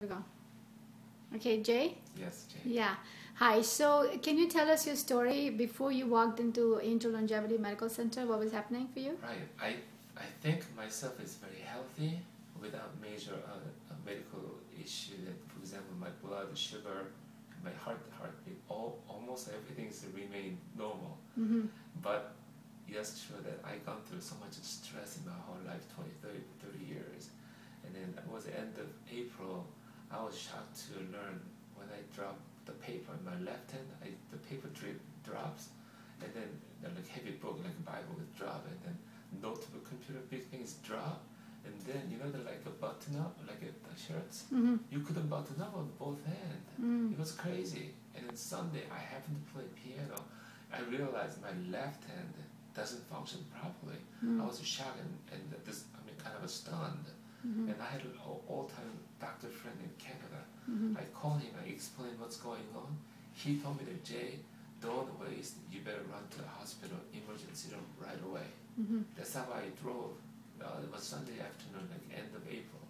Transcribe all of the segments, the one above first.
We go. Okay, Jay? Yes, Jay. Yeah. Hi. So, can you tell us your story before you walked into Angel Longevity Medical Center? What was happening for you? Right. I think myself is very healthy without major medical issue. That, for example, my blood sugar, my heartbeat, almost everything is remain normal. Mm-hmm. But it's true that I gone through so much stress in my whole life, 20, 30 years. And then it was the end of April. I was shocked to learn when I dropped the paper in my left hand, the paper drops, and then the heavy book like a Bible would drop, and then notebook, computer, big things drop, and then the like a button up, like the shirts, Mm-hmm. you couldn't button up on both hands. Mm. It was crazy. And then Sunday I happened to play piano. I realized my left hand doesn't function properly. I was shocked and kind of stunned. Mm-hmm. And I had an all-time doctor friend in Canada. Mm-hmm. I called him, I explained what's going on. He told me that, Jay, don't waste, you better run to the hospital, emergency room right away. Mm-hmm. That's how I drove. It was Sunday afternoon, like end of April.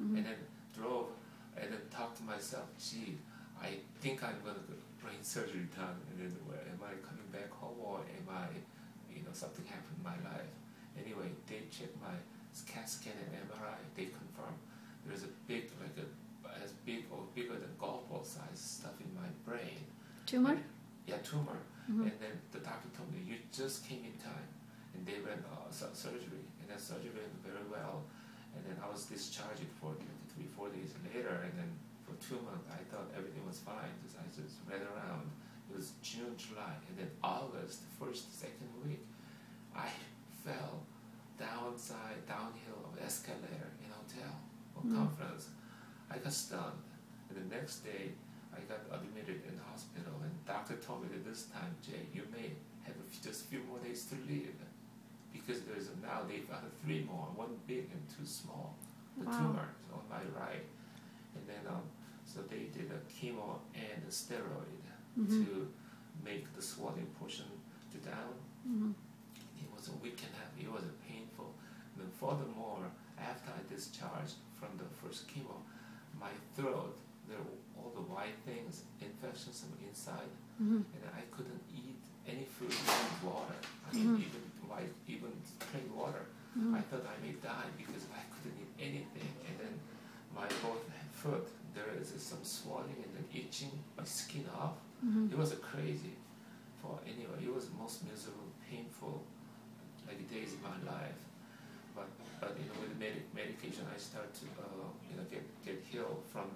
Mm-hmm. And then drove and then talked to myself, gee, I think I'm going to get brain surgery done. And then am I coming back home or am I, something happened in my life? Anyway, they checked my CAT scan and MRI. They confirmed there's a big, as big or bigger than golf ball size stuff in my brain. Tumor? Yeah, tumor. Mm-hmm. And then the doctor told me, you just came in time. And they ran surgery. And that surgery went very well. And then I was discharged for 3-4 days later. And then for 2 months, I thought everything was fine. I just ran around. It was June, July. And then August, first, second week, I fell downhill of escalator in hotel or conference. I got stunned. And the next day, I got admitted in the hospital, and doctor told me that this time, Jay, you may have just a few more days to live, because now they found 3 more, 1 big and 2 small, the tumor on my right. And then so they did a chemo and a steroid to make the swelling portion to down. It was a week and a half. It was painful. And then furthermore, after I discharged from the first chemo, my throat, there were all the white things, infections on the inside, and I couldn't eat any food without water. I mean, even plain water. I thought I may die because I couldn't eat anything. And then my both foot, there is some swelling and then itching my skin off. It was crazy. Anyway, it was the most miserable, painful days in my life. But with medication, I started to get healed from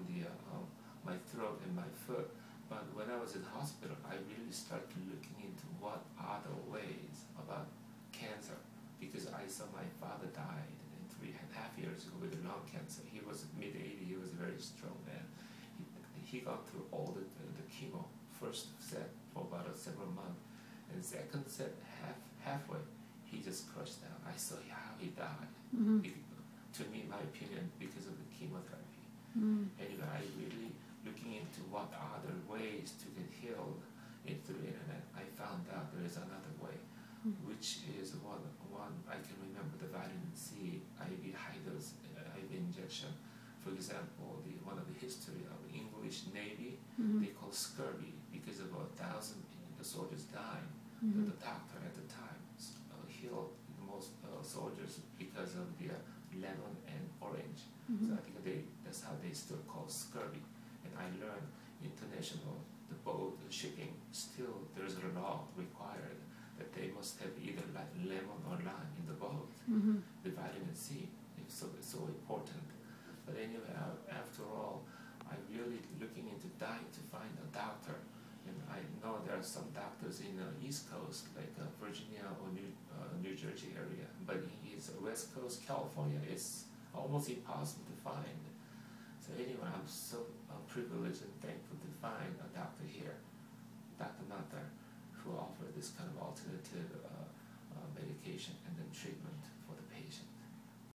my throat and my foot. But when I was in hospital, I really started looking into what other ways about cancer, because I saw my father died 3.5 years ago with lung cancer. He was mid-80s. He was a very strong man. He got through all the chemo, first set for about several months, and second set halfway, he just crushed down. I saw how he died. To me, in my opinion, because of the chemotherapy. Anyway, I really looking into what other ways to get healed through the internet. I found out there is another way, which is one I can remember, the vitamin C IV high dose IV injection. For example, one of the history of the English Navy, they call scurvy because of 1,000 soldiers dying. The doctor at the time healed most soldiers because of the lemon and orange. So I think that's how they still call scurvy. And I learned international, the boat, the shipping, still there's a law required that they must have either lemon or lime in the boat. The vitamin C is so important. But anyway, after all, I'm really looking into dying to find a doctor. And I know there are some doctors in the East Coast, like Virginia or New Jersey area. But in West Coast, California, it's almost impossible to find. So anyway, I'm so privileged and thankful to find a doctor here, Dr. Matar, who offers this kind of alternative medication and then treatment.